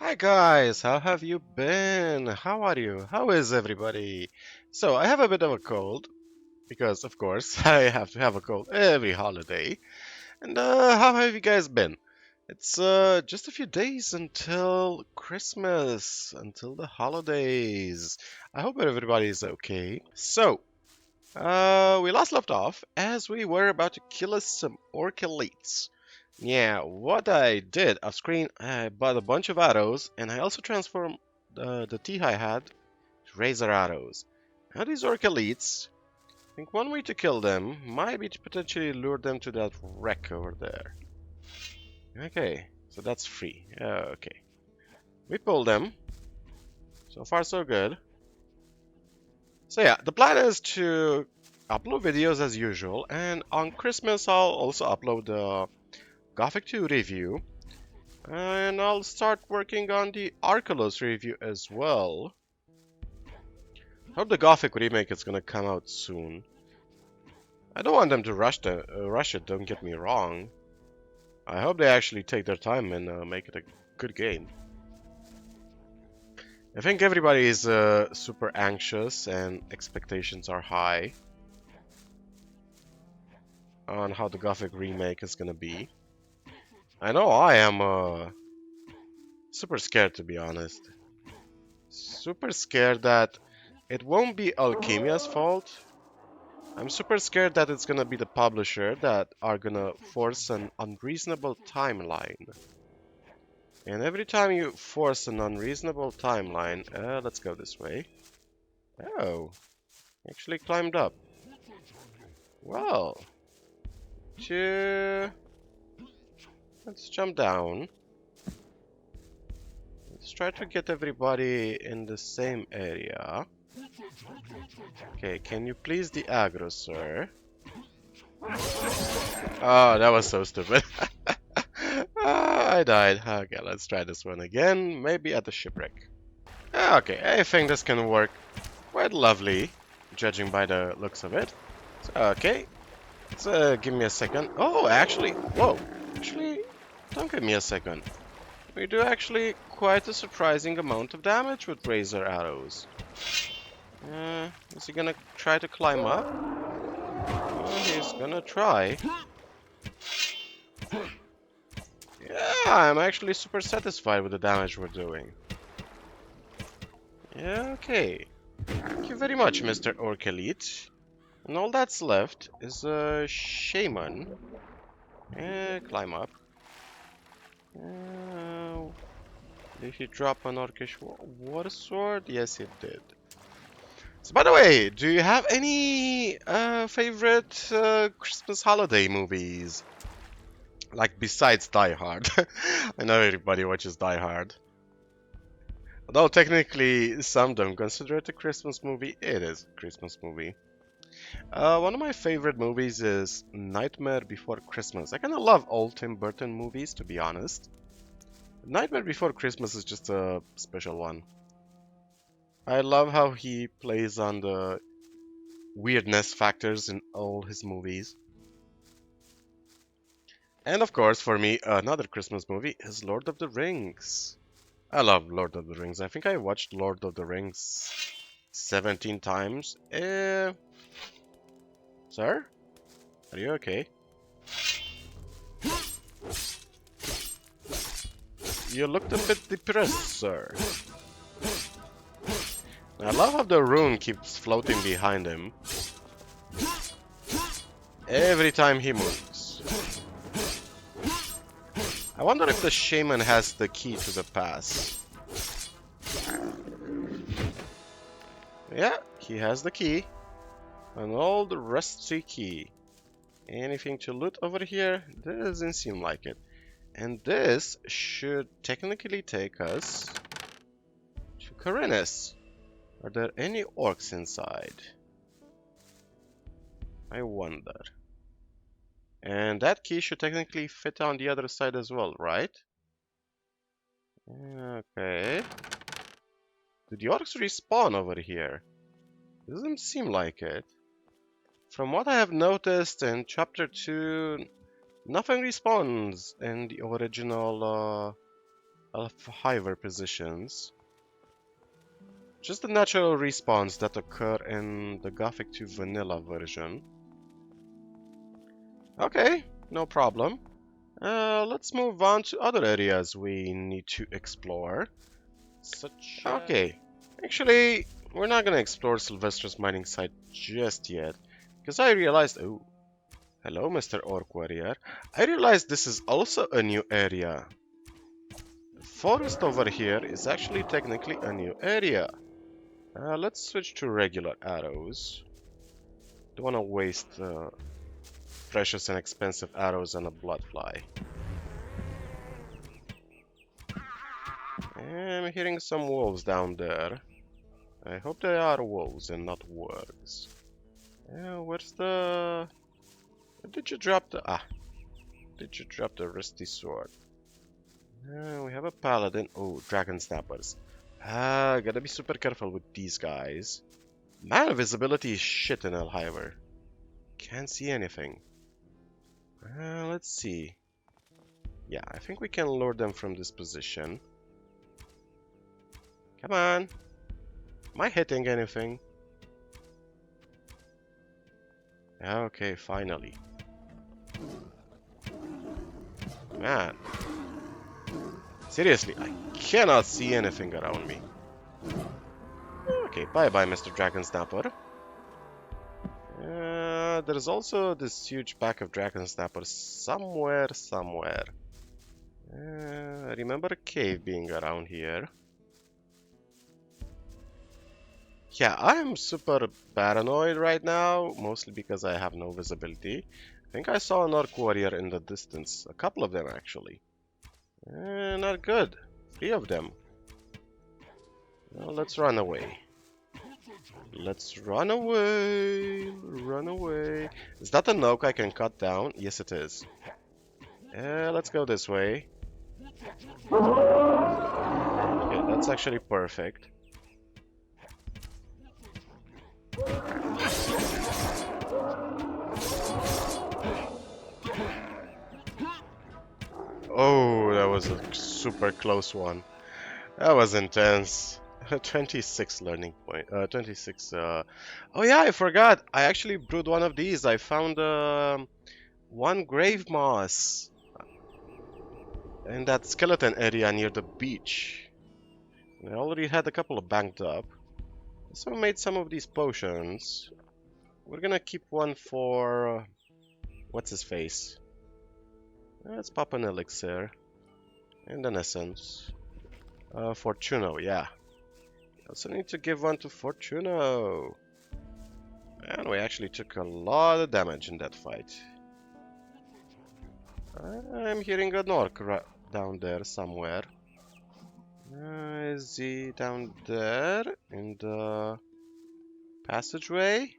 Hi guys, how have you been? How are you? How is everybody? So, I have a bit of a cold, because of course I have to have a cold every holiday. And how have you guys been? It's just a few days until Christmas, until the holidays. I hope everybody's okay. So, we last left off as we were about to kill us some orc elites. Yeah, what I did off screen, I bought a bunch of arrows, and I also transformed the tea I had to razor arrows. Now these orc elites, I think one way to kill them might be to potentially lure them to that wreck over there. Okay, so that's free. Okay, we pulled them. So far so good. So yeah, the plan is to upload videos as usual, and on Christmas I'll also upload the Gothic 2 review. And I'll start working on the Arculus review as well. Hope the Gothic remake is gonna come out soon. I don't want them to rush it, don't get me wrong. I hope they actually take their time and make it a good game. I think everybody is super anxious and expectations are high on how the Gothic remake is gonna be. I know I am super scared, to be honest. Super scared that it won't be Alchemia's fault. I'm super scared that it's gonna be the publisher that are gonna force an unreasonable timeline. And every time you force an unreasonable timeline, let's go this way. Oh, actually climbed up. Well, let's jump down. Let's try to get everybody in the same area. Okay, can you please the aggro, sir? Oh, that was so stupid. I died. Okay, let's try this one again. Maybe at the shipwreck. Okay, I think this can work quite lovely, judging by the looks of it. So, okay, let's give me a second. Oh, actually, whoa. Actually, don't give me a second. We do actually quite a surprising amount of damage with razor arrows. Is he gonna try to climb up? He's gonna try. Yeah, I'm actually super satisfied with the damage we're doing. Yeah, okay. Thank you very much, Mr. Orc Elite. And all that's left is a shaman. Climb up. Did he drop an orcish water sword? Yes, it did. So, by the way, do you have any favorite Christmas holiday movies? Like, besides Die Hard. I know everybody watches Die Hard. Although technically some don't consider it a Christmas movie, it is a Christmas movie. One of my favorite movies is Nightmare Before Christmas. I kind of love old Tim Burton movies, to be honest. Nightmare Before Christmas is just a special one. I love how he plays on the weirdness factors in all his movies. And of course, for me, another Christmas movie is Lord of the Rings. I love Lord of the Rings. I think I watched Lord of the Rings 17 times. Sir? Are you okay? You looked a bit depressed, sir. I love how the rune keeps floating behind him every time he moves. I wonder if the shaman has the key to the pass. Yeah, he has the key. An old rusty key. Anything to loot over here? Doesn't seem like it. And this should technically take us to Corinnes. Are there any orcs inside? I wonder. And that key should technically fit on the other side as well, right? Okay. Do the orcs respawn over here? Doesn't seem like it. From what I have noticed in chapter 2, nothing respawns in the original L'hiver positions. Just the natural respawns that occur in the Gothic 2 vanilla version. Okay, no problem. Let's move on to other areas we need to explore. Okay, actually, we're not gonna explore Sylvester's mining site just yet, because I realized... Oh, hello, Mr. Orc Warrior. I realized this is also a new area. The forest over here is actually technically a new area. Let's switch to regular arrows. Don't want to waste precious and expensive arrows on a bloodfly. I'm hearing some wolves down there. I hope they are wolves and not wargs. Where's the... Where did you drop the... Ah. Did you drop the rusty sword? We have a paladin. Oh, dragon snappers. Gotta be super careful with these guys. Man, visibility is shit in L'hiver. Can't see anything. Let's see. Yeah, I think we can lure them from this position. Come on. Am I hitting anything? Okay, finally. Man. Seriously, I cannot see anything around me. Okay, bye-bye, Mr. Dragon Snapper. There's also this huge pack of Dragon Snappers somewhere. I remember a cave being around here. Yeah, I'm super paranoid right now, mostly because I have no visibility. I think I saw an Orc Warrior in the distance. A couple of them, actually. Not good. 3 of them. Well, let's run away. Let's run away. Run away. Is that an oak I can cut down? Yes, it is. Let's go this way. Okay, that's actually perfect. Oh, that was a super close one. That was intense. 26 learning point. 26. Oh yeah, I forgot. I actually brewed one of these. I found one grave moss in that skeleton area near the beach. I already had a couple of banked up. So I made some of these potions. We're gonna keep one for... what's his face? Let's pop an elixir. And an essence. Fortuno, yeah. Also need to give one to Fortuno. And we actually took a lot of damage in that fight. I'm hearing an orc down there somewhere. Is he down there in the passageway?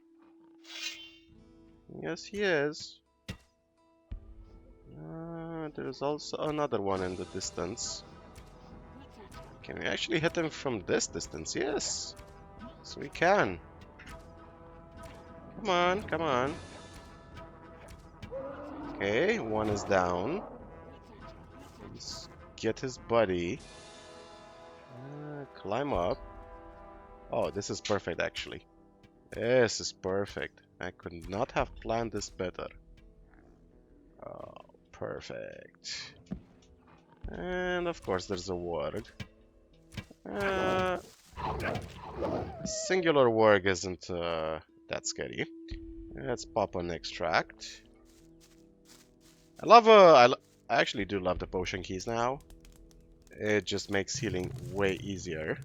Yes, he is. There's also another one in the distance. Can we actually hit him from this distance? Yes. So we can. Come on, come on. Okay, one is down. Let's get his buddy. Climb up. Oh, this is perfect actually. This is perfect. I could not have planned this better. Oh, perfect. And of course there's a warg. Singular warg isn't that scary. Let's pop an extract. I actually do love the potion keys now. It just makes healing way easier.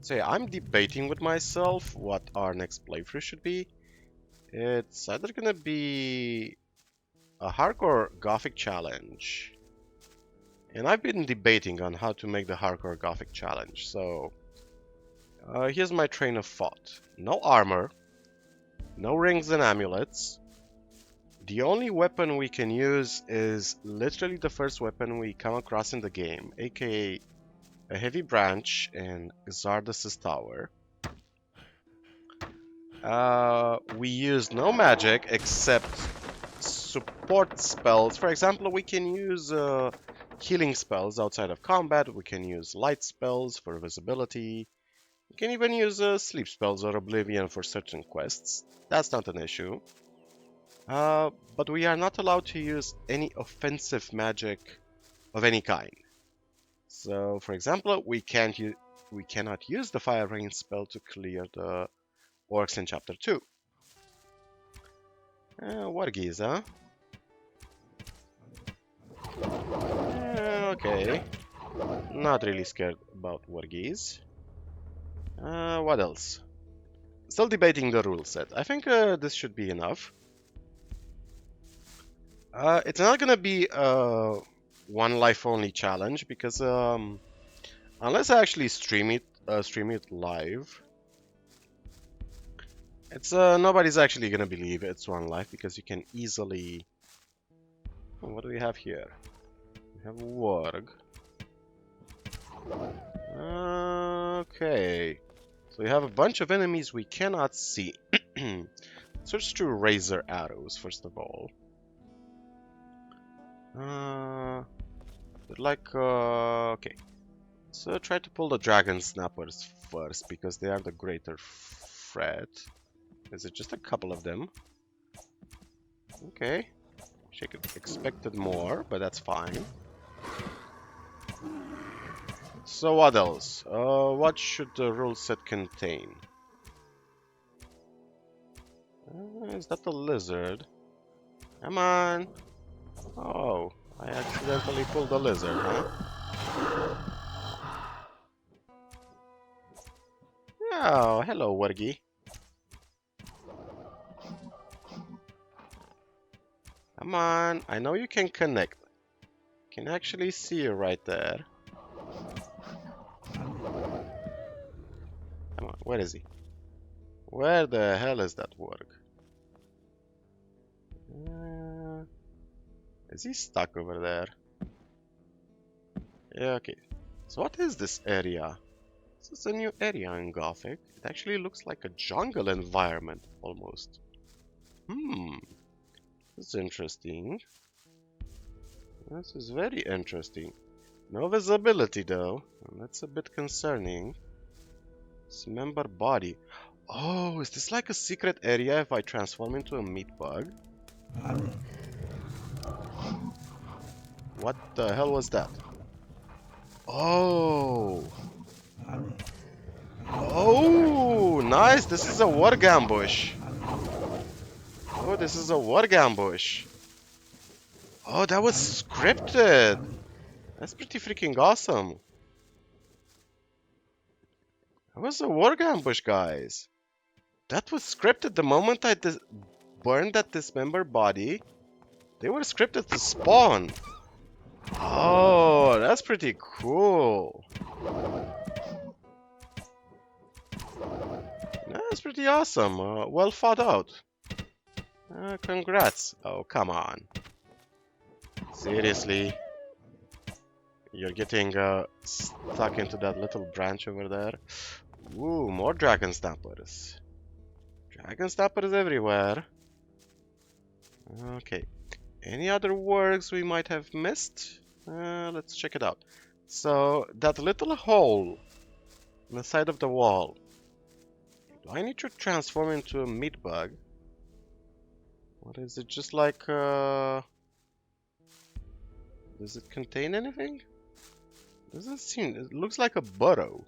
So yeah, I'm debating with myself what our next playthrough should be. It's either gonna be a hardcore Gothic challenge, and I've been debating on how to make the hardcore Gothic challenge. So here's my train of thought. No armor, no rings and amulets. The only weapon we can use is literally the first weapon we come across in the game, aka a heavy branch in Xardus' tower. We use no magic except support spells. For example, we can use healing spells outside of combat. We can use light spells for visibility. We can even use sleep spells or oblivion for certain quests. That's not an issue. But we are not allowed to use any offensive magic of any kind. So, for example, we cannot use the Fire Rain spell to clear the orcs in Chapter 2. Wargies, huh? Okay. Not really scared about wargies. What else? Still debating the rule set. I think this should be enough. It's not gonna be a one life only challenge because unless I actually stream it live, it's nobody's actually gonna believe it's one life because you can easily. What do we have here? We have a warg. Okay, so we have a bunch of enemies we cannot see. Search through razor arrows first of all. Okay. So try to pull the dragon snappers first because they are the greater threat. Is it just a couple of them? Okay. She expected more, but that's fine. So what else? What should the rule set contain? Is that the lizard? Come on! Oh, I accidentally pulled the lizard, huh? Oh, hello, Wargie. Come on, I know you can connect. Can actually see you right there. Come on, where is he? Where the hell is that warg? Is he stuck over there? Yeah, okay. So what is this area? This is a new area in Gothic. It actually looks like a jungle environment, almost. This is interesting. This is very interesting. No visibility, though. And that's a bit concerning. Dismember body. Oh, is this like a secret area if I transform into a meat bug? What the hell was that? Oh! Oh, nice! This is a warg ambush! Oh, this is a warg ambush! Oh, that was scripted! That's pretty freaking awesome! That was a warg ambush, guys! That was scripted the moment I burned that dismembered body. They were scripted to spawn! Oh, that's pretty cool! That's pretty awesome. Well thought out. Congrats. Oh, come on. Seriously? You're getting stuck into that little branch over there. Ooh, more dragon snappers. Dragon snappers everywhere. Okay. Any other works we might have missed? Let's check it out. So, that little hole on the side of the wall. Do I need to transform into a meat bug? What is it? Just like, does it contain anything? Doesn't seem, it looks like a burrow.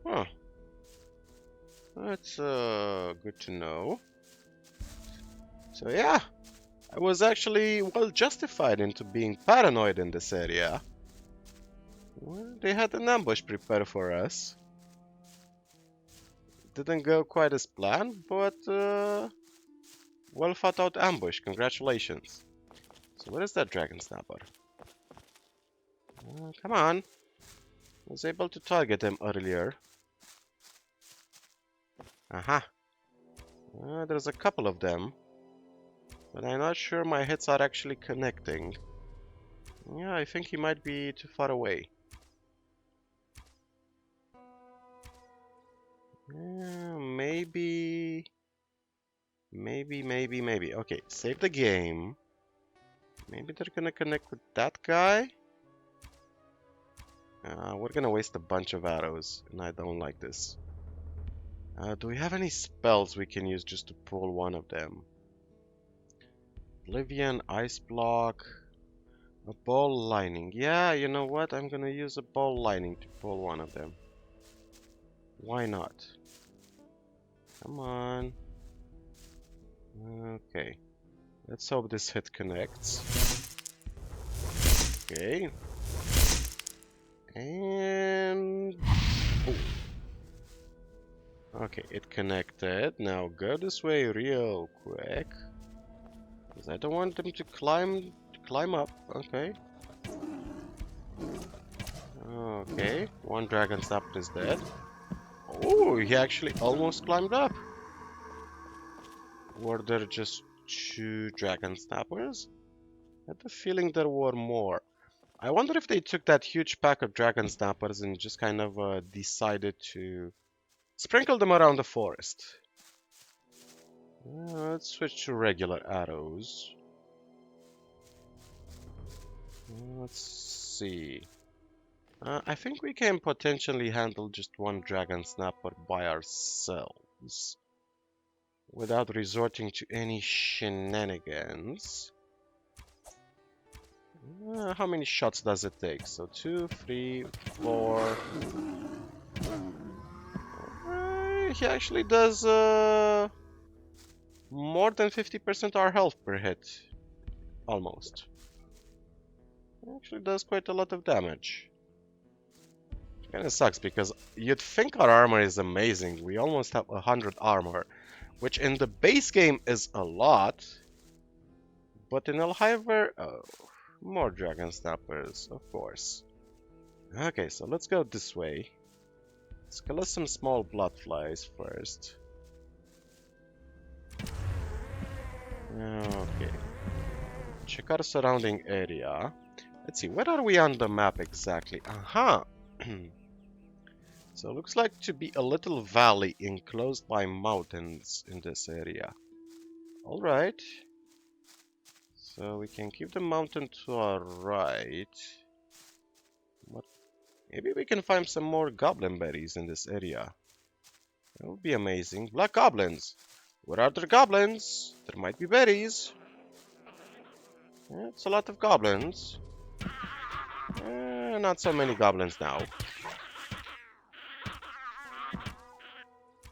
Huh. That's, good to know. So yeah, I was actually well justified into being paranoid in this area. Well, they had an ambush prepared for us. Didn't go quite as planned, but, well thought out ambush. Congratulations. So where is that dragon snapper? Come on. I was able to target him earlier. Aha. There's a couple of them. But I'm not sure my hits are actually connecting. Yeah, I think he might be too far away. Maybe Maybe. Okay, save the game. Maybe they're gonna connect with that guy. We're gonna waste a bunch of arrows, and I don't like this. Do we have any spells we can use just to pull one of them? Oblivion, Ice Block, a ball lining. Yeah, you know what? I'm gonna use a ball lining to pull one of them. Why not? Come on. Okay. Let's hope this hit connects. Okay. And... oh. Okay, it connected. Now go this way real quick. Because I don't want them to climb up. Okay. Okay, one dragon snapper is dead. Oh, he actually almost climbed up. Were there just 2 dragon snappers? I had the feeling there were more. I wonder if they took that huge pack of dragon snappers and just kind of decided to sprinkle them around the forest. Let's switch to regular arrows. Let's see. I think we can potentially handle just one dragon snapper by ourselves without resorting to any shenanigans. How many shots does it take? So 2, 3, 4. He actually does more than 50% our health per hit. Almost. He actually does quite a lot of damage. Kinda sucks because you'd think our armor is amazing. We almost have 100 armor, which in the base game is a lot. But in L'hiver, oh, more dragon snappers, of course. Okay, so let's go this way. Let's kill us some small blood flies first. Okay. Check our surrounding area. Let's see, where are we on the map exactly? Aha! So it looks like to be a little valley enclosed by mountains in this area. Alright. So we can keep the mountain to our right. But maybe we can find some more goblin berries in this area. That would be amazing. Black goblins! Where are the goblins? There might be berries. Yeah, it's a lot of goblins. Not so many goblins now.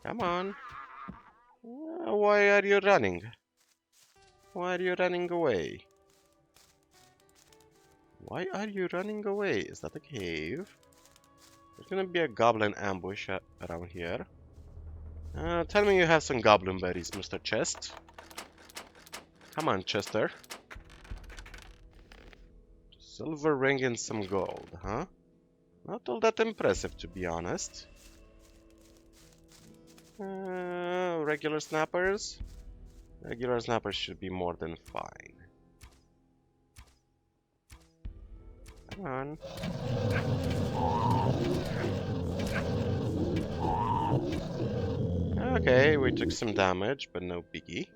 Come on. Why are you running? Why are you running away? Why are you running away? Is that a cave? There's gonna be a goblin ambush around here. Tell me you have some goblin berries, Mr. Chest. Come on, Chester. Silver ring and some gold, huh? Not all that impressive, to be honest. Regular snappers? Regular snappers should be more than fine. Come on. Okay, we took some damage, but no biggie.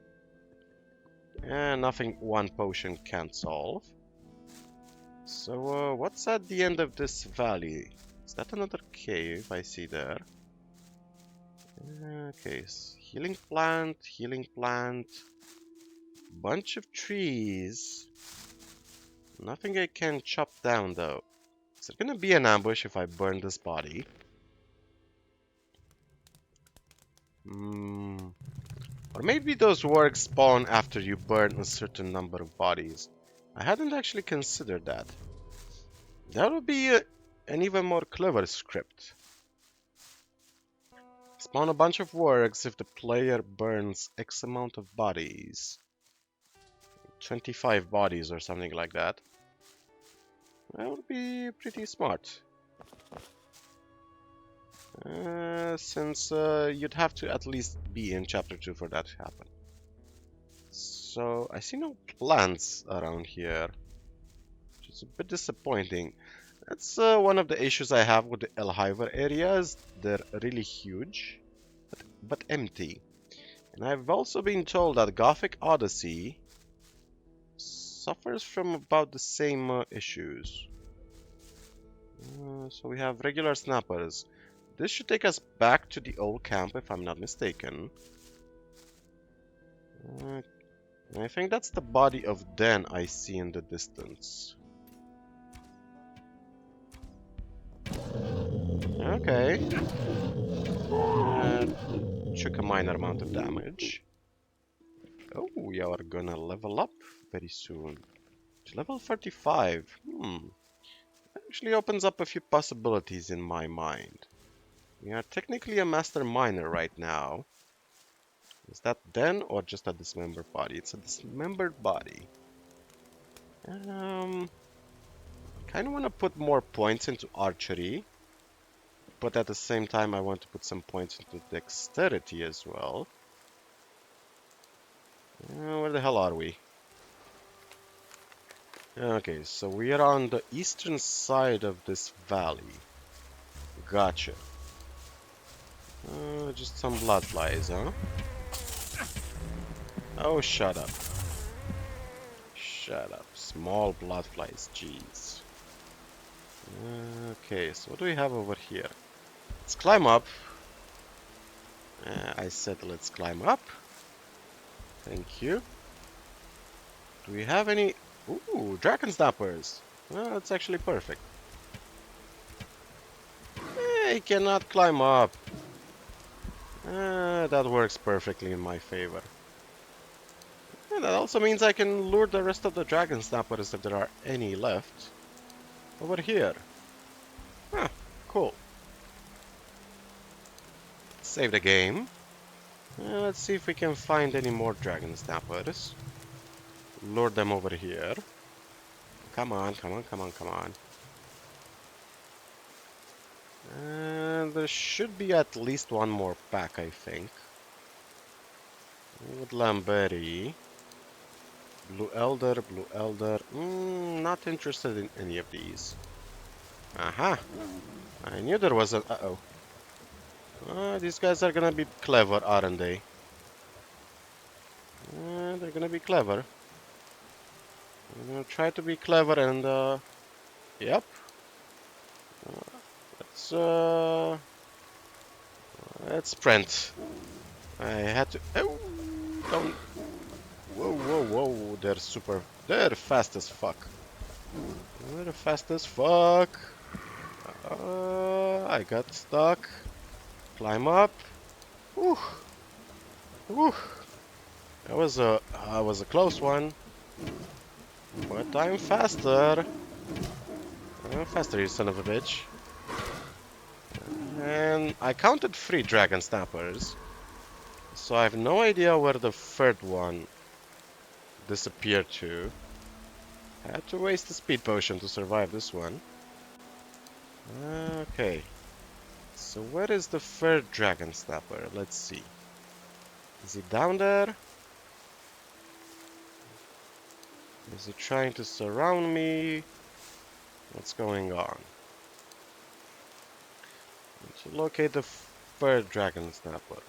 Nothing one potion can't solve. So, what's at the end of this valley? Is that another cave I see there? Okay, healing plant, bunch of trees. Nothing I can chop down though. Is there gonna be an ambush if I burn this body? Or maybe those wargs spawn after you burn a certain number of bodies. I hadn't actually considered that. That would be an even more clever script. Spawn a bunch of wargs if the player burns X amount of bodies. 25 bodies or something like that. That would be pretty smart. Since you'd have to at least be in chapter 2 for that to happen. So I see no plants around here, which is a bit disappointing. That's one of the issues I have with the L'hiver areas. They're really huge, but empty. And I've also been told that Gothic Odyssey suffers from about the same issues. So we have regular snappers. This should take us back to the old camp if I'm not mistaken. I think that's the body of Den I see in the distance. Okay. Took a minor amount of damage. Oh, we are gonna level up very soon. To level 35. Actually opens up a few possibilities in my mind. We are technically a master miner right now. Is that Den or just a dismembered body? It's a dismembered body. Kind of want to put more points into archery, but at the same time I want to put some points into dexterity as well. Where the hell are we? Okay, so we are on the eastern side of this valley. Gotcha. Just some blood flies, huh? Oh, shut up. Shut up. Small blood flies, jeez. Okay, so what do we have over here? Let's climb up. I said let's climb up. Thank you. Do we have any... Ooh, dragon snappers. Well, that's actually perfect. He cannot climb up. That works perfectly in my favor. And that also means I can lure the rest of the dragon snappers if there are any left. Over here. Huh, cool. Save the game. Let's see if we can find any more dragon snappers. Lure them over here. Come on, come on, come on, come on. There should be at least one more pack, I think. Woodland berry. Blue elder, blue elder. Not interested in any of these. Aha! I knew there was a... Uh-oh. These guys are gonna be clever, aren't they? They're gonna be clever. I'm gonna try to be clever and, yep. Let's sprint. I had to... Oh! Don't... Whoa, whoa, whoa. They're fast as fuck. They're fast as fuck. I got stuck. Climb up. Whew. Whew. That was a close one. But I'm faster. I'm faster, you son of a bitch. And I counted 3 dragon snappers. So I have no idea where the third one disappeared to. I had to waste the speed potion to survive this one. Okay. So where is the third dragon snapper? Let's see. Is he down there? Is he trying to surround me? What's going on? Need to locate the third dragon snapper.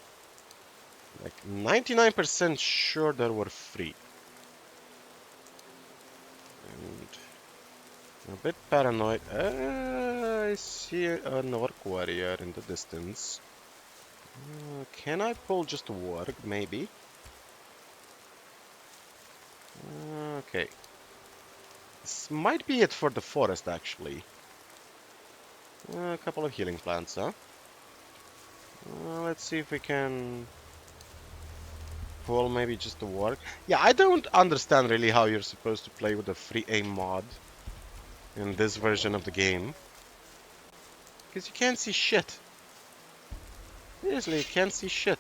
Like 99% sure there were 3. And a bit paranoid. I see an orc warrior in the distance. Can I pull just a warg? Maybe. Okay. This might be it for the forest, actually. A couple of healing plants, huh? Let's see if we can pull maybe just a warg. Yeah, I don't understand really how you're supposed to play with a free aim mod in this version of the game. Because you can't see shit. Seriously, you can't see shit.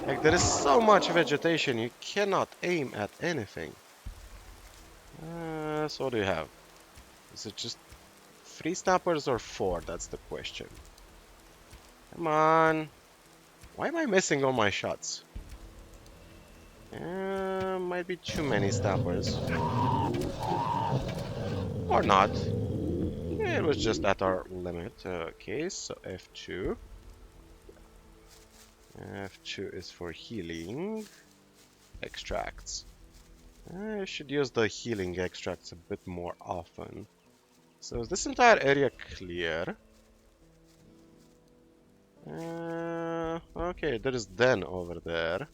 Like, there is so much vegetation, you cannot aim at anything. So what do you have? Is it just 3 snappers or 4? That's the question. Come on. Why am I missing all my shots? Might be too many snappers. Or not. It was just at our limit. Okay, so F2. F2 is for healing extracts. I should use the healing extracts a bit more often. So is this entire area clear? Okay, there is Den over there.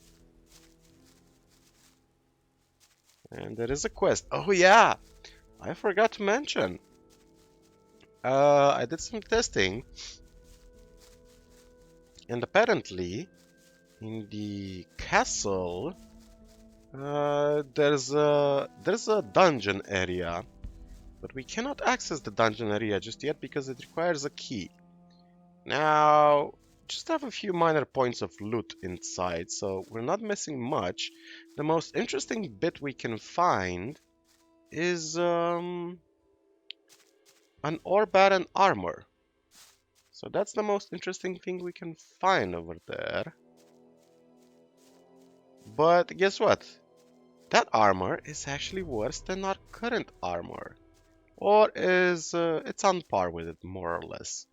And there is a quest. Oh yeah! I forgot to mention. I did some testing. And apparently, in the castle, there's a dungeon area. But we cannot access the dungeon area just yet because it requires a key. Now, just have a few minor points of loot inside, so we're not missing much. The most interesting bit we can find is an ore baron armor. So that's the most interesting thing we can find over there. But guess what? That armor is actually worse than our current armor. Or is it's on par with it, more or less.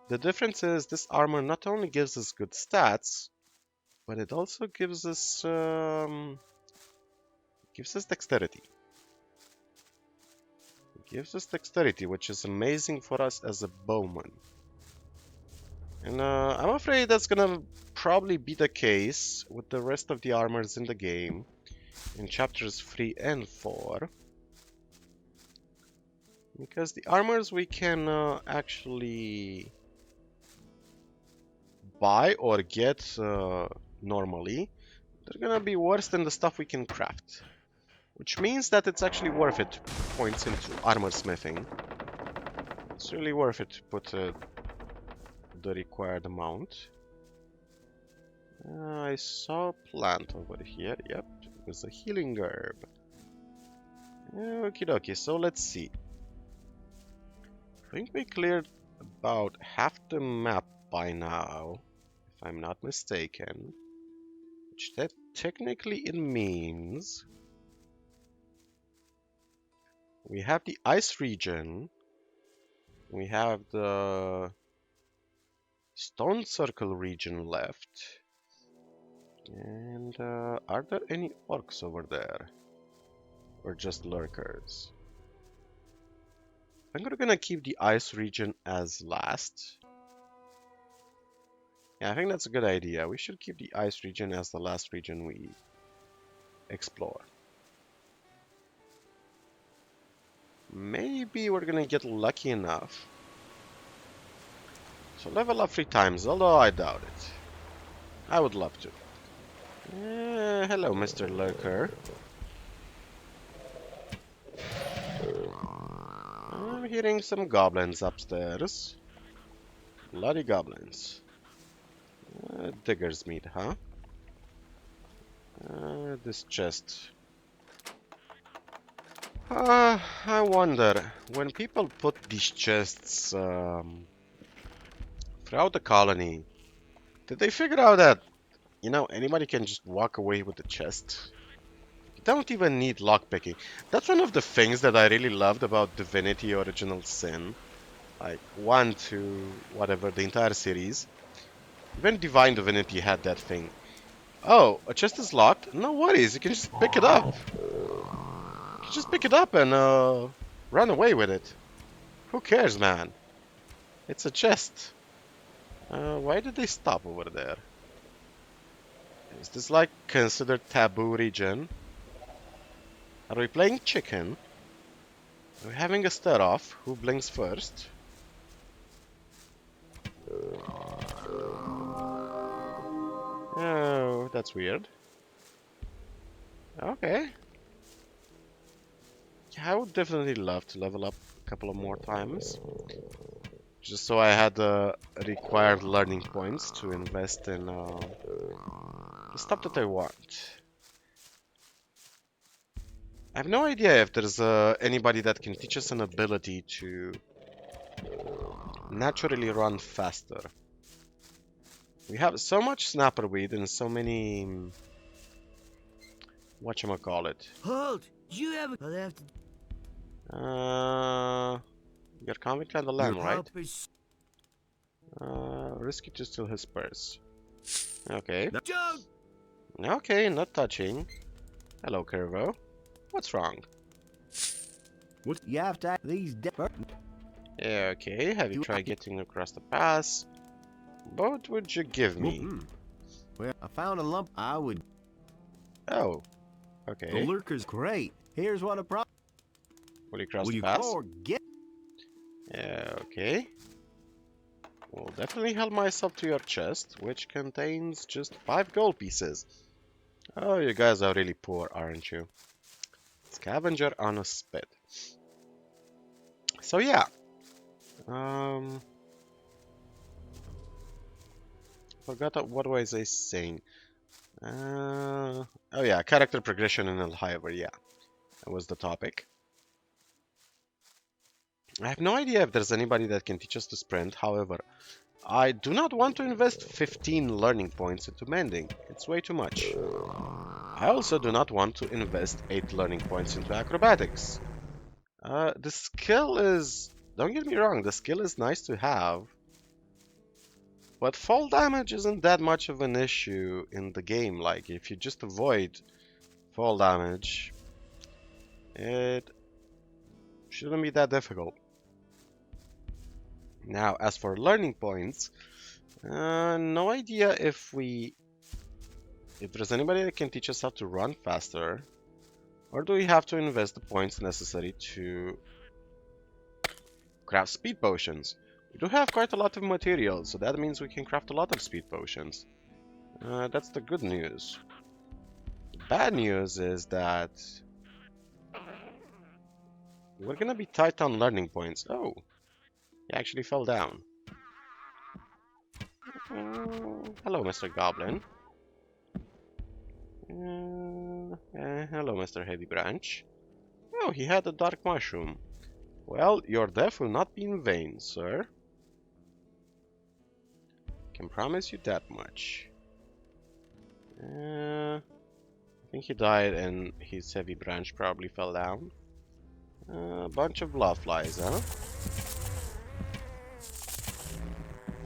The difference is this armor not only gives us good stats, but it also gives us dexterity. It gives us dexterity, which is amazing for us as a bowman. And I'm afraid that's gonna probably be the case with the rest of the armors in the game, in chapters 3 and 4. Because the armors we can actually buy or get normally, they're gonna be worse than the stuff we can craft. Which means that it's actually worth it to put points into armor smithing. It's really worth it to put the required amount. I saw a plant over here. Yep, it was a healing herb. Okie dokie, so let's see. I think we cleared about half the map by now, if I'm not mistaken. Which that technically it means we have the ice region, we have the stone circle region left, and are there any orcs over there? Or just lurkers? I'm gonna keep the ice region as last. Yeah, I think that's a good idea. We should keep the ice region as the last region we explore. Maybe we're gonna get lucky enough. So level up 3 times, although I doubt it. I would love to. Hello, Mr. Lurker. I'm hearing some goblins upstairs. Bloody goblins. Digger's meat, huh? This chest. I wonder, when people put these chests throughout the colony, did they figure out that, you know, anybody can just walk away with the chest? You don't even need lockpicking. That's one of the things that I really loved about Divinity Original Sin. Like, 1 to whatever, the entire series. Even Divine Divinity had that thing. Oh, a chest is locked? No worries, you can just pick it up. You can just pick it up and run away with it. Who cares, man? It's a chest. Why did they stop over there? Is this like considered taboo region? Are we playing chicken? Are we having a stare off? Who blinks first? Oh, that's weird. Okay. Yeah, I would definitely love to level up a couple of more times. Just so I had the required learning points to invest in the stuff that I want. I have no idea if there's anybody that can teach us an ability to naturally run faster. We have so much snapper weed and so many whatchamacallit. Hold! You have I'll have to You're convictly on the Your lam, right? help is Risky to steal his purse. Okay. Jug! Okay, not touching. Hello, Curvo. What's wrong? What you have to these Yeah, okay. Have you tried getting across the pass? What would you give me? Well, I found a lump I would. Oh, The okay. lurker's great. Here's what a problem. Will you cross Will the you pass? forget? Yeah, okay. Will definitely help myself to your chest, which contains just 5 gold pieces. Oh, you guys are really poor, aren't you? Scavenger on a spit. So yeah. Forgot what was I saying. Oh yeah, character progression in L'hiver, yeah. That was the topic. I have no idea if there's anybody that can teach us to sprint, however, I do not want to invest 15 learning points into mending. It's way too much. I also do not want to invest 8 learning points into acrobatics. The skill is... Don't get me wrong, the skill is nice to have. But fall damage isn't that much of an issue in the game. Like, if you just avoid fall damage, it shouldn't be that difficult. Now, as for learning points, no idea if there's anybody that can teach us how to run faster, or do we have to invest the points necessary to craft speed potions? We do have quite a lot of materials, so that means we can craft a lot of speed potions. That's the good news. The bad news is that we're gonna be tight on learning points. Oh, he actually fell down. Hello, Mr. Goblin. Hello, Mr. Heavy Branch. Oh, he had a dark mushroom. Well, your death will not be in vain, sir. Can promise you that much. I think he died and his heavy branch probably fell down. A bunch of blowflies, huh?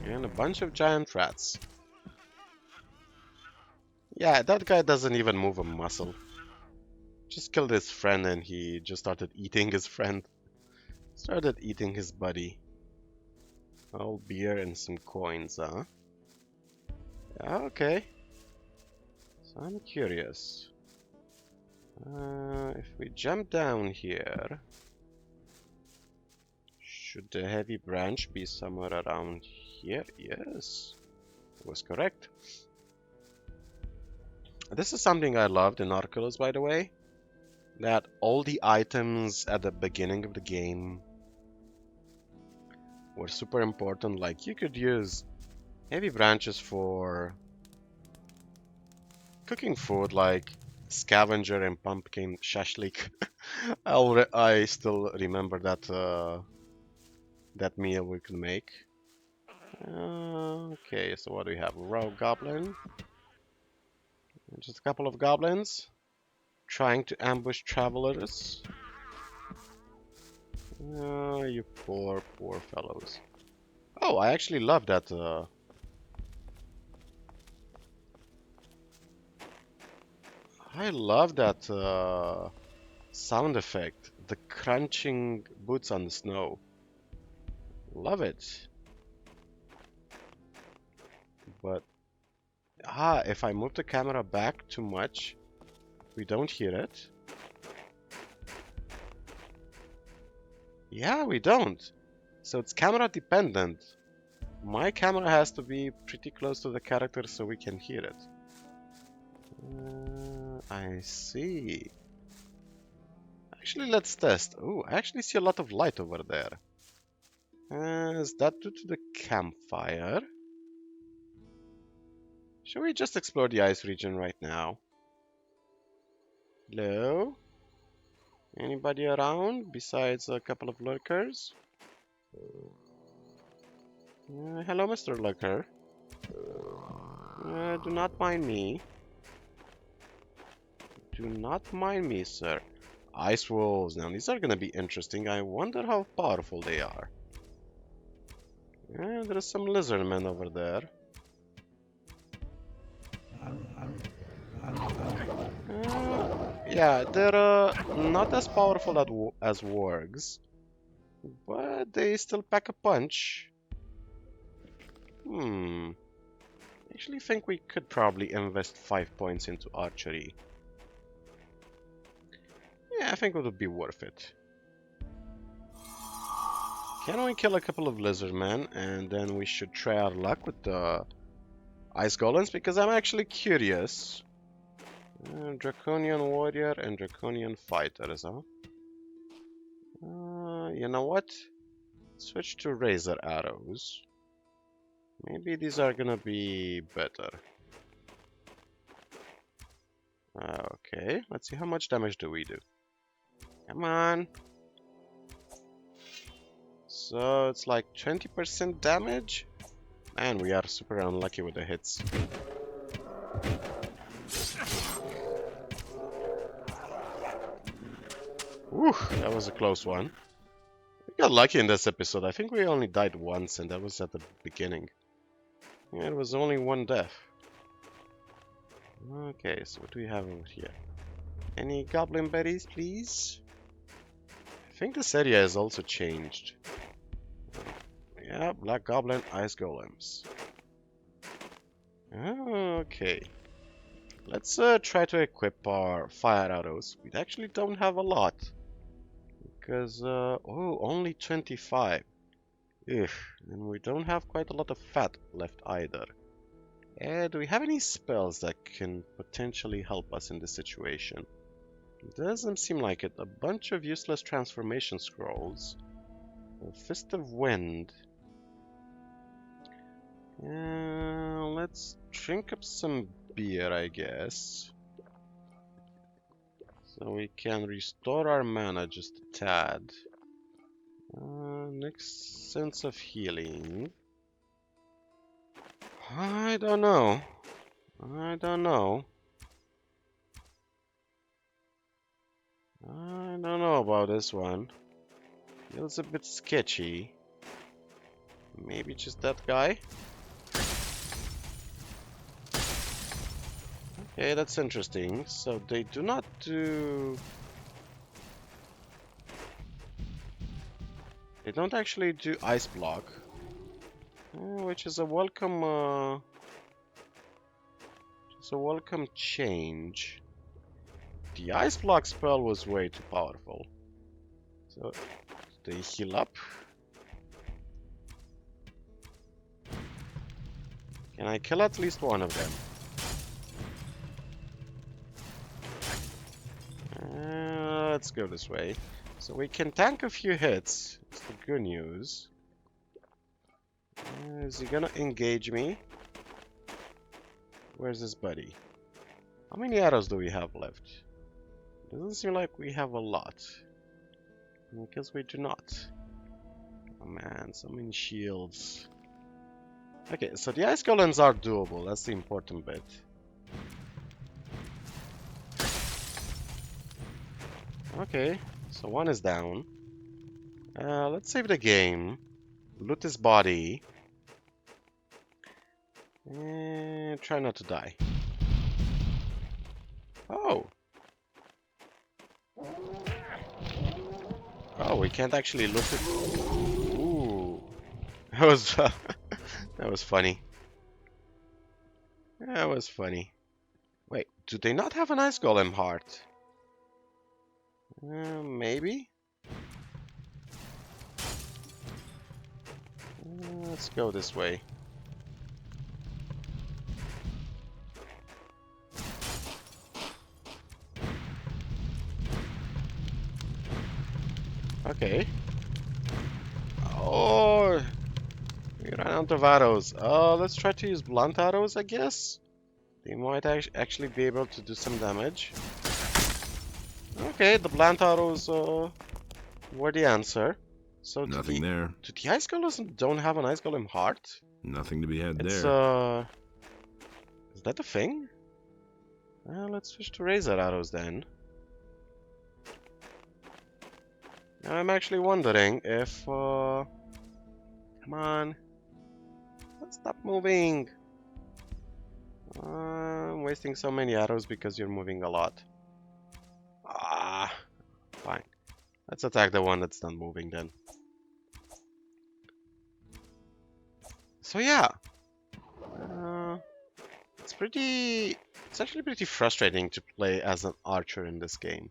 And a bunch of giant rats. Yeah, that guy doesn't even move a muscle. Just killed his friend and he just started eating his friend. Started eating his buddy. All beer and some coins, huh? Okay. So I'm curious. If we jump down here, should the heavy branch be somewhere around here? Yes, it was correct. This is something I loved in Arculus, by the way, that all the items at the beginning of the game were super important. Like, you could use heavy branches for cooking food, like scavenger and pumpkin shashlik. I still remember that that meal we could make. Okay, so what do we have? Rogue goblin. Just a couple of goblins trying to ambush travelers. You poor, poor fellows. Oh, I actually love that. I love that sound effect. The crunching boots on the snow. Love it. But if I move the camera back too much, we don't hear it. Yeah, we don't. So it's camera dependent. My camera has to be pretty close to the character so we can hear it. I see. Actually, let's test. Oh, I actually see a lot of light over there. Is that due to the campfire? Shall we just explore the ice region right now? Hello? Anybody around besides a couple of lurkers? Hello, Mr. Lurker. Do not mind me. Do not mind me, sir. Ice wolves. Now these are gonna be interesting. I wonder how powerful they are. Yeah, there's some lizard men over there. Yeah, they're not as powerful as wargs, but they still pack a punch. Hmm. I actually think we could probably invest 5 points into archery. Yeah, I think it would be worth it. Can we kill a couple of lizard men and then we should try our luck with the ice golems? Because I'm actually curious. Draconian warrior and draconian fighters, huh? You know what? Switch to razor arrows. Maybe these are gonna be better. Okay, let's see how much damage do we do. Come on. So it's like 20% damage? Man, we are super unlucky with the hits. Whew, that was a close one. We got lucky in this episode. I think we only died once, and that was at the beginning. Yeah, it was only one death. Okay, so what do we have over here? Any goblin berries, please? I think this area has also changed. Yeah, black goblin, ice golems. Okay. Let's try to equip our fire arrows. We actually don't have a lot. Because, oh, only 25. Ugh, and we don't have quite a lot of fat left either. Do we have any spells that can potentially help us in this situation? Doesn't seem like it. A bunch of useless transformation scrolls. A Fist of Wind. Let's drink up some beer, I guess. So we can restore our mana just a tad. Next sense of healing. I don't know. I don't know. I don't know about this one. Feels a bit sketchy. Maybe just that guy? Okay, that's interesting. So they do not do... They don't actually do ice block. Which is a welcome change. The ice block spell was way too powerful. So they heal up. Can I kill at least one of them? Let's go this way. So we can tank a few hits. It's the good news. Is he gonna engage me? Where's his buddy? How many arrows do we have left? Doesn't seem like we have a lot. Because we do not. Oh man, so many shields. Okay, so the ice golems are doable. That's the important bit. Okay, so one is down. Let's save the game. Loot his body. And try not to die. Oh! Oh, we can't actually loot it. Ooh. That was... that was funny. That was funny. Wait, do they not have an ice golem heart? Maybe? Let's go this way. Okay. Oh, we ran out of arrows. Let's try to use blunt arrows, I guess. They might actually be able to do some damage. Okay, the blunt arrows were the answer. So Nothing there. Do the ice golems don't have an ice golem heart? Nothing to be had It's there. is that a thing? Let's switch to razor arrows then. I'm actually wondering if... come on. Stop moving. I'm wasting so many arrows because you're moving a lot. Ah, fine. Let's attack the one that's not moving then. So yeah, it's actually pretty frustrating to play as an archer in this game.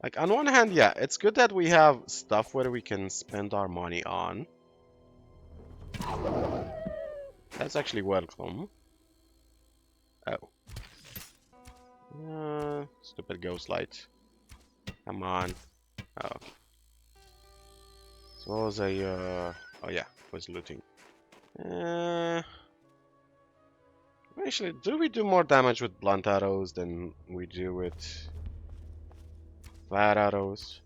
Like, on one hand, yeah, it's good that we have stuff where we can spend our money on. That's actually welcome. Oh. Stupid ghost light. Come on. Oh. So what was I, oh yeah, was looting. Actually, do we do more damage with blunt arrows than we do with flat arrows?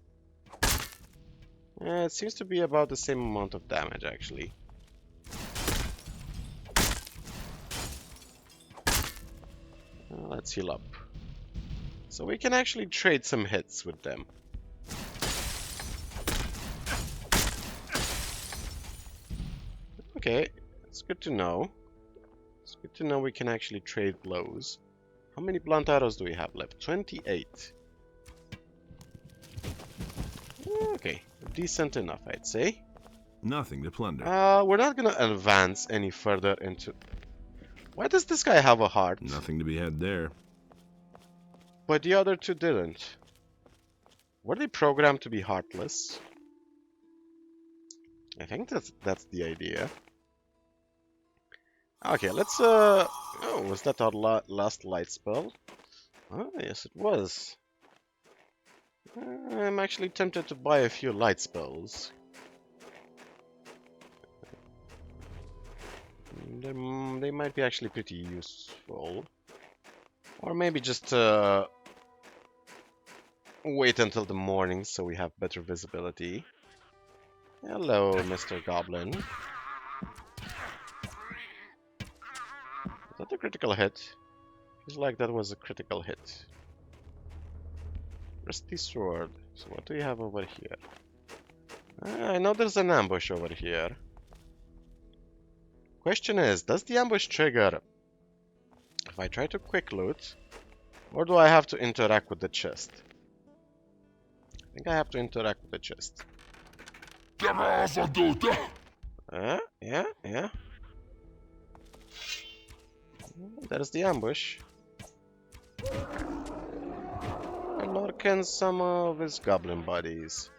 It seems to be about the same amount of damage, actually. Let's heal up. So we can actually trade some hits with them. Okay, it's good to know. It's good to know we can actually trade blows. How many blunt arrows do we have left? 28. Okay, decent enough, I'd say. Nothing to plunder. We're not gonna advance any further into... Why does this guy have a heart? Nothing to be had there. But the other two didn't. Were they programmed to be heartless? I think that's the idea. Okay, let's oh, was that our last light spell? Oh, yes, it was. I'm actually tempted to buy a few light spells. They might be actually pretty useful. Or maybe just wait until the morning so we have better visibility. Hello, Mr. Goblin. Is that a critical hit? Feels like that was a critical hit. Rusty sword. So what do you have over here? I know there's an ambush over here. Question is, does the ambush trigger if I try to quick loot, or do I have to interact with the chest? I think I have to interact with the chest. Yeah. There's the ambush. And nor can some of his goblin buddies.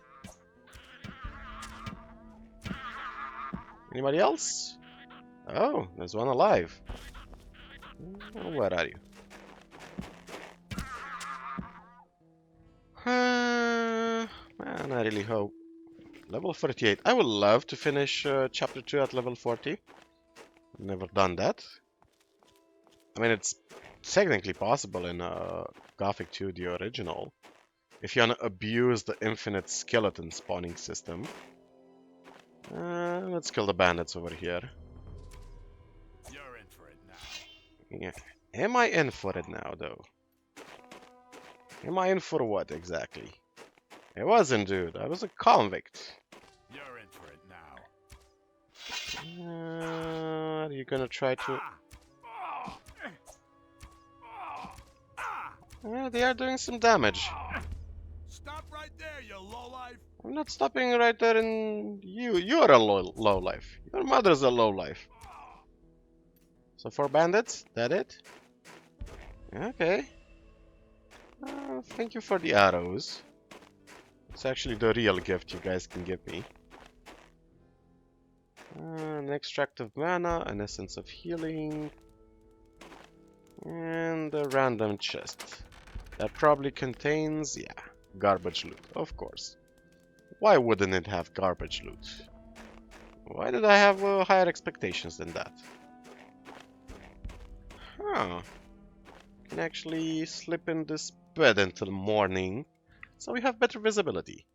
Anybody else? Oh, there's one alive. Where are you? Man, I really hope. Level 38. I would love to finish chapter 2 at level 40. Never done that. I mean, it's technically possible in Gothic 2, the original. If you want to abuse the infinite skeleton spawning system. Let's kill the bandits over here. You're in for it now. Yeah. Am I in for it now, though? Am I in for what, exactly? I wasn't, dude. I was a convict. You're in for it now. Are you gonna try to... they are doing some damage. Stop right there, you lowlife. I'm not stopping right there in you. You're a lowlife. Your mother's a lowlife. So 4 bandits? That it? Okay. Thank you for the arrows. It's actually the real gift you guys can give me. An extract of mana, an essence of healing, and a random chest. That probably contains, yeah, garbage loot, of course. Why wouldn't it have garbage loot? Why did I have higher expectations than that? Huh. Can actually slip in this bed until morning, so we have better visibility.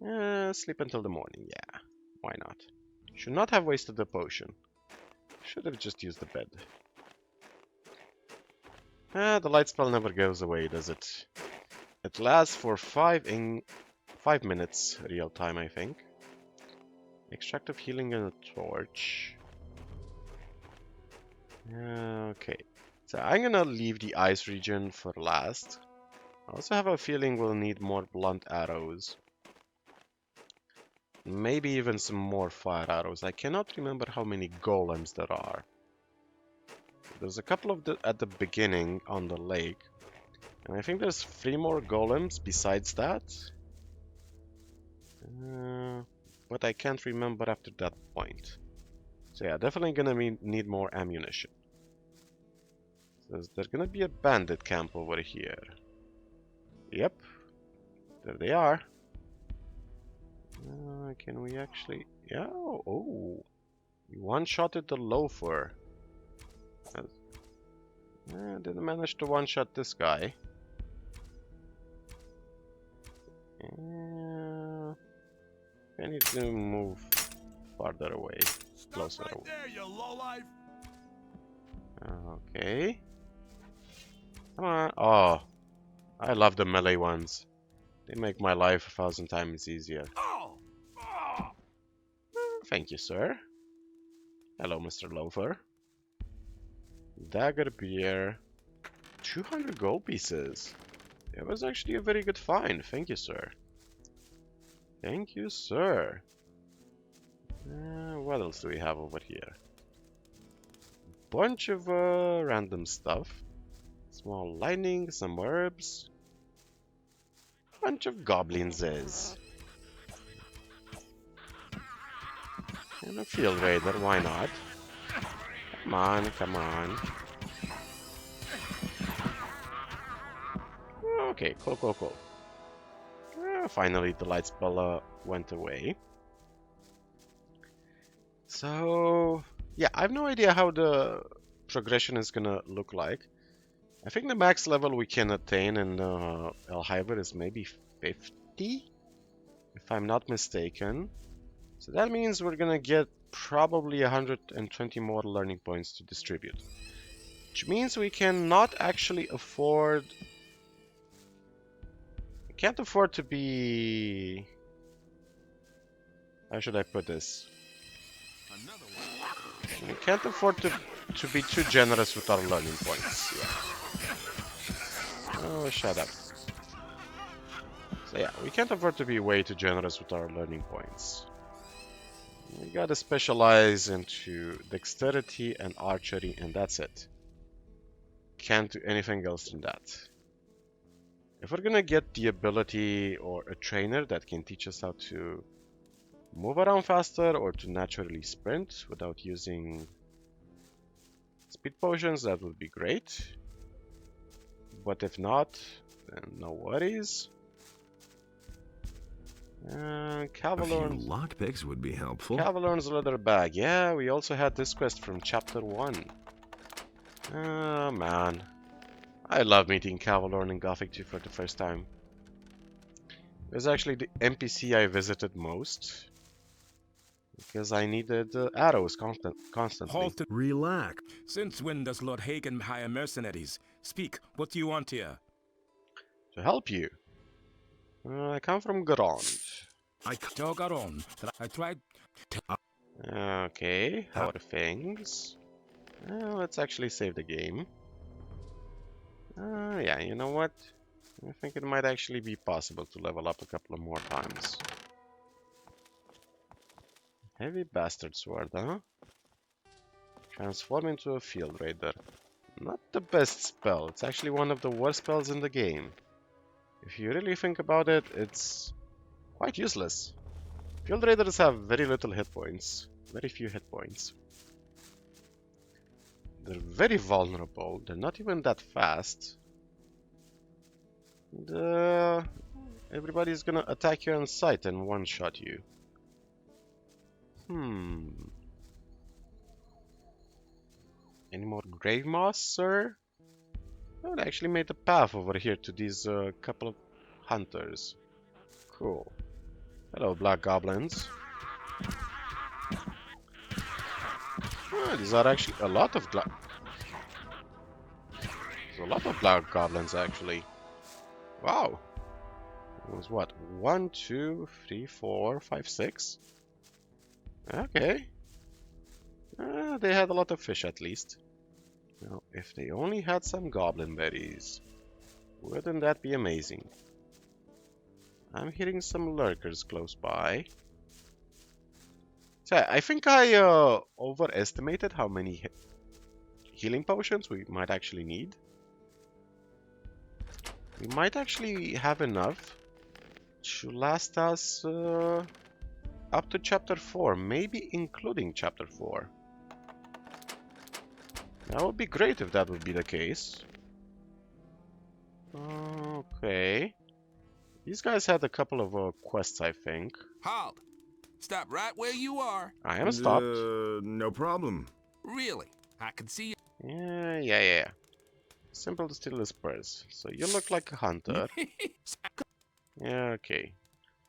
Sleep until the morning, yeah. Why not? Should not have wasted the potion. Should have just used the bed. The light spell never goes away, does it? It lasts for 5 minutes real time, I think. Extractive healing and a torch. Okay, so I'm gonna leave the ice region for last. I also have a feeling we'll need more blunt arrows. Maybe even some more fire arrows. I cannot remember how many golems there are. There's a couple of at the beginning on the lake. And I think there's 3 more golems besides that. But I can't remember after that point. So yeah, definitely gonna need more ammunition. So there's gonna be a bandit camp over here. Yep. There they are. Can we actually... Yeah, oh. We one-shotted the loafer. Didn't manage to one-shot this guy. I need to move farther away, closer Stop right there, you lowlife. Okay. Come on. Oh, I love the melee ones. They make my life 1,000 times easier. Oh! Oh! Thank you, sir. Hello, Mr. Loafer. Dagger beer. 200 gold pieces. It was actually a very good find. Thank you, sir. Thank you, sir. What else do we have over here? Bunch of random stuff. Small lightning, some herbs. Bunch of goblins. And a field raider, why not? Come on, come on. Okay, cool. Finally, the light spell went away. So, yeah, I have no idea how the progression is gonna look like. I think the max level we can attain in L'hiver is maybe 50, if I'm not mistaken. So that means we're gonna get probably 120 more learning points to distribute. Which means we cannot actually afford... We can't afford to be... How should I put this? Another one. We can't afford to be too generous with our learning points. Yeah. Oh, shut up. So yeah, we can't afford to be way too generous with our learning points. We gotta specialize into dexterity and archery, and that's it. Can't do anything else than that. If we're gonna get the ability or a trainer that can teach us how to move around faster or to naturally sprint without using speed potions, that would be great. But if not, then no worries. A Cavalorn. few lockpicks would be helpful. Cavalorn's leather bag. Yeah, we also had this quest from chapter 1. Oh man. I love meeting Cavalorn in Gothic 2 for the first time. It was actually the NPC I visited most. Because I needed arrows constantly. Halt! Relax. Since when does Lord Hagen hire mercenaries? Speak, what do you want here? To help you. I come from Grand. I got on. I tried. Okay, how are things? Let's actually save the game. Yeah, you know what? I think it might actually be possible to level up a couple of more times. Heavy bastard sword, huh? Transform into a field raider. Not the best spell. It's actually one of the worst spells in the game. If you really think about it, it's quite useless. Field raiders have very little hit points. Very few hit points. They're very vulnerable. They're not even that fast. And, everybody's gonna attack you on sight and one-shot you. Any more grave moss, sir? Oh, it actually made a path over here to these couple of hunters. Cool. Hello, black goblins. Oh, these are actually a lot of There's a lot of black goblins, actually. Wow. It was what? 1, 2, 3, 4, 5, 6? Okay. They had a lot of fish at least. Now, if they only had some goblin berries, wouldn't that be amazing? I'm hearing some lurkers close by. So I think I overestimated how many healing potions we might actually need. We might actually have enough to last us up to chapter 4, maybe including chapter 4. That would be great if that would be the case. Okay. These guys had a couple of quests, I think. Halt! Stop right where you are. I am stopped. No problem. Really? I can see you. Yeah. Simple to steal the spurs. So you look like a hunter. Yeah, okay.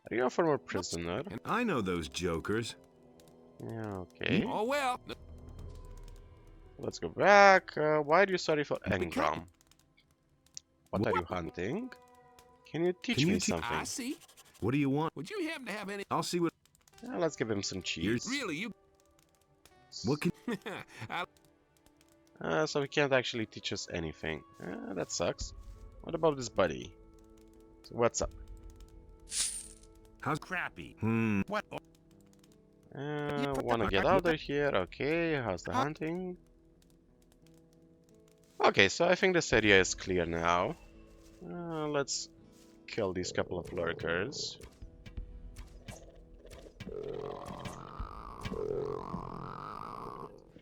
Are you a former prisoner? I know those jokers. Yeah, okay. Oh well. Let's go back. Why are you sorry for Engram? What are you hunting? Can you teach me something? I see. What do you want? Would you happen to have any? I'll see what. Let's give him some cheese. Really, you? What can? So he can't actually teach us anything. That sucks. What about this buddy? So what's up? How's Crappy. What? Wanna get out of here? Okay, how's the hunting? Okay, so I think this area is clear now. Let's kill these couple of lurkers.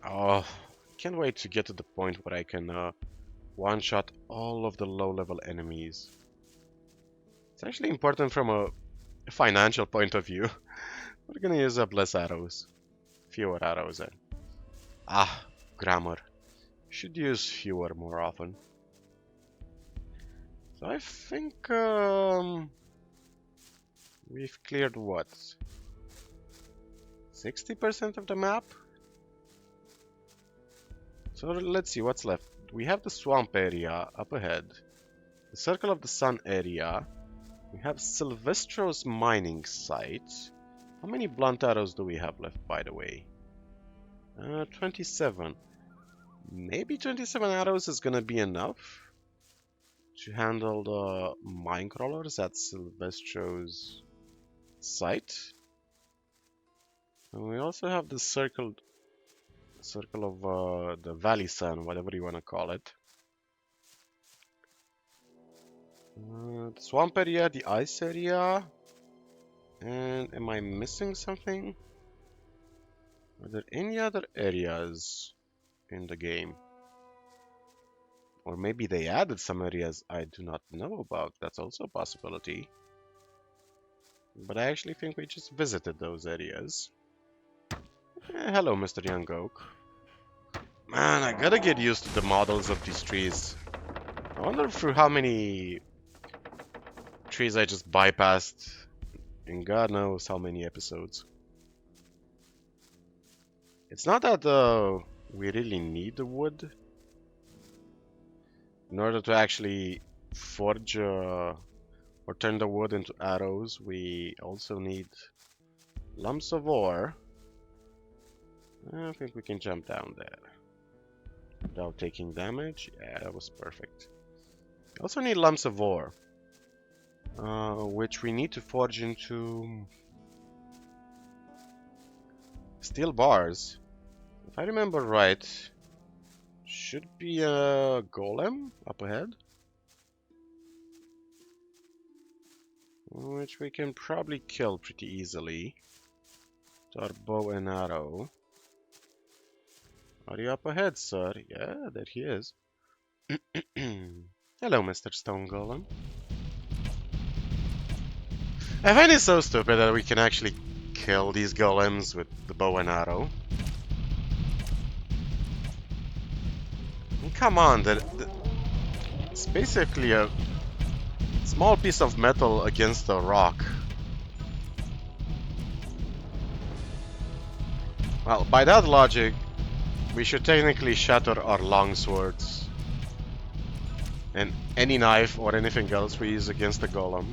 Oh, can't wait to get to the point where I can one-shot all of the low-level enemies. It's actually important from a financial point of view. We're gonna use up less arrows. Fewer arrows. Grammar. Should use fewer more often. So I think we've cleared what? 60% of the map? So let's see what's left. We have the swamp area up ahead. The Circle of the Sun area. We have Silvestro's mining site. How many blunt arrows do we have left, by the way? 27. Maybe 27 arrows is gonna be enough to handle the mine crawlers at Silvestro's site. And we also have the circle of the Valley Sun, whatever you want to call it. The swamp area, the ice area. And am I missing something? Are there any other areas in the game? Or maybe they added some areas I do not know about. That's also a possibility. But I actually think we just visited those areas. Hello, Mr. Young Oak. Man, I gotta get used to the models of these trees. I wonder through how many trees I just bypassed in God knows how many episodes. It's not that we really need the wood in order to actually forge or turn the wood into arrows. We also need lumps of ore. I think we can jump down there without taking damage. Yeah, that was perfect. We also need lumps of ore, which we need to forge into steel bars. If I remember right, should be a golem up ahead, which we can probably kill pretty easily with our bow and arrow. Are you up ahead, sir? Yeah, there he is. Hello, Mr. Stone Golem. I find it so stupid that we can actually kill these golems with the bow and arrow. And come on, it's basically a small piece of metal against a rock. Well, by that logic, we should technically shatter our longswords and any knife or anything else we use against the golem.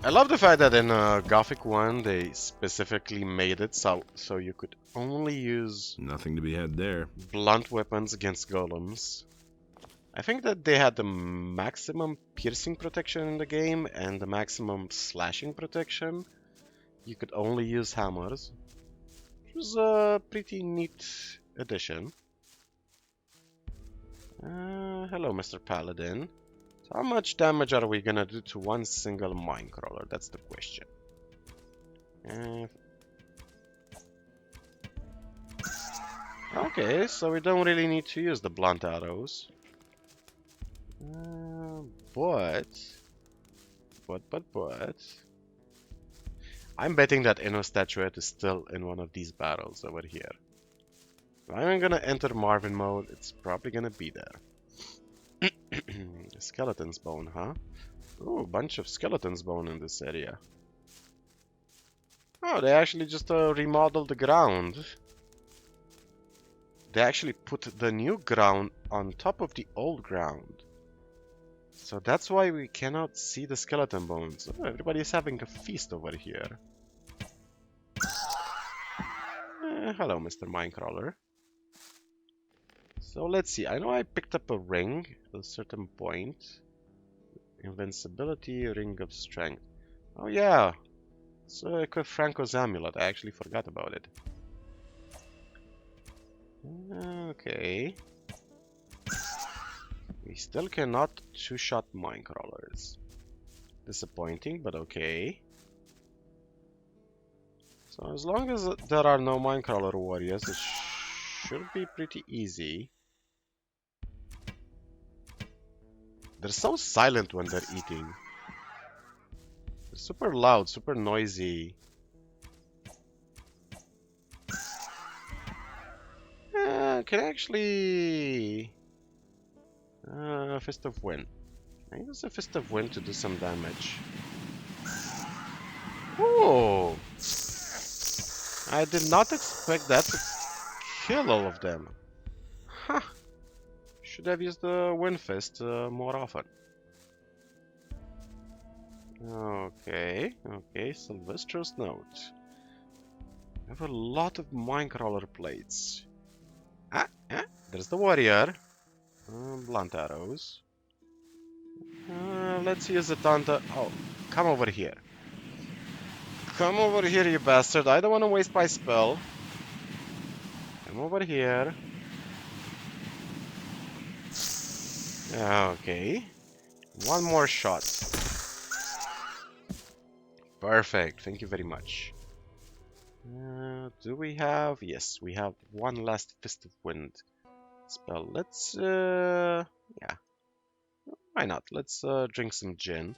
I love the fact that in Gothic 1 they specifically made it so you could only use Nothing to be had there. blunt weapons against golems. I think that they had the maximum piercing protection in the game and the maximum slashing protection. You could only use hammers, which was a pretty neat addition. Hello, Mr. Paladin. So how much damage are we gonna do to one single minecrawler? That's the question. Okay, so we don't really need to use the blunt arrows. But... I'm betting that Inno Statuette is still in one of these battles over here. If I'm gonna enter Marvin mode, it's probably gonna be there. Skeleton's bone, huh? Oh, a bunch of skeleton's bone in this area. Oh, they actually just remodeled the ground. They actually put the new ground on top of the old ground. So that's why we cannot see the skeleton bones. Oh, everybody's having a feast over here. Hello, Mr. Minecrawler. So let's see. I know I picked up a ring at a certain point. Invincibility, ring of strength. Oh yeah. So equip Franco's amulet. I actually forgot about it. Okay. We still cannot two-shot minecrawlers. Disappointing, but okay. So as long as there are no minecrawler warriors, it should be pretty easy. They're so silent when they're eating. They're super loud, super noisy. Can I actually... Fist of Wind. I use a Fist of Wind to do some damage. Oh! I did not expect that to kill all of them. Huh. Should have used the Wind Fist more often. Okay, okay, Sylvester's note. I have a lot of minecrawler plates. There's the warrior. Blunt arrows. Let's use the Tanta. Oh, come over here. Come over here, you bastard. I don't want to waste my spell. Come over here. Okay. One more shot. Perfect. Thank you very much. Do we have... Yes, we have one last Fist of Wind spell. Let's... yeah. Why not? Let's drink some gin.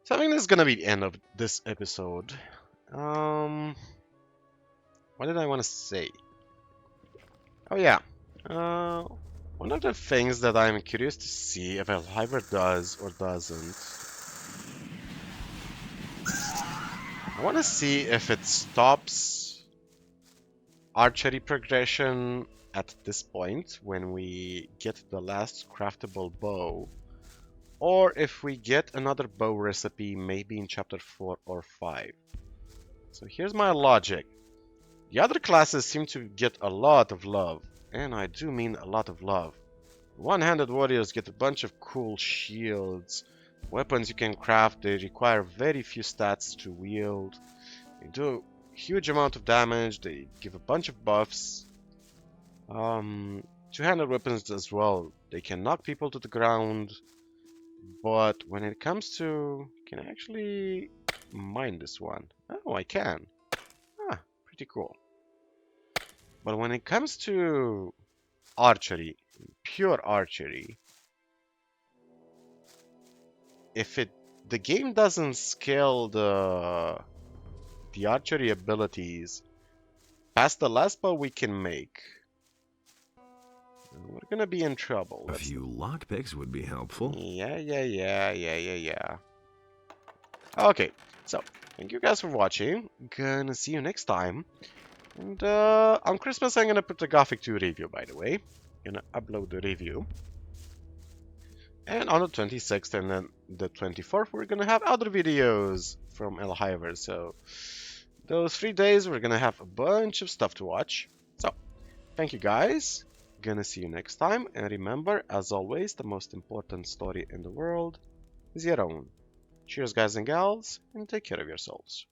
So I think this is gonna be the end of this episode. What did I want to say? Oh yeah. One of the things that I'm curious to see if L'hiver does or doesn't. I want to see if it stops archery progression at this point when we get the last craftable bow, or if we get another bow recipe maybe in chapter 4 or 5. So here's my logic. The other classes seem to get a lot of love, and I do mean a lot of love. One-handed warriors get a bunch of cool shields, weapons you can craft. They require very few stats to wield. They do a huge amount of damage. They give a bunch of buffs. Two-handed weapons as well. They can knock people to the ground. But when it comes to... Can I actually mine this one? Oh, I can. Ah, pretty cool. But when it comes to archery, pure archery, if the game doesn't scale the archery abilities past the last bow we can make, we're gonna be in trouble. A few lockpicks would be helpful. Yeah. Okay, so thank you guys for watching. Gonna see you next time. And on Christmas I'm gonna put the Gothic 2 review, by the way. Gonna upload the review. And on the 26th, and then the 24th, we're gonna have other videos from L'hiver. So those 3 days, we're gonna have a bunch of stuff to watch. So thank you guys. Gonna see you next time. And remember, as always, the most important story in the world is your own. Cheers, guys and gals, and take care of yourselves.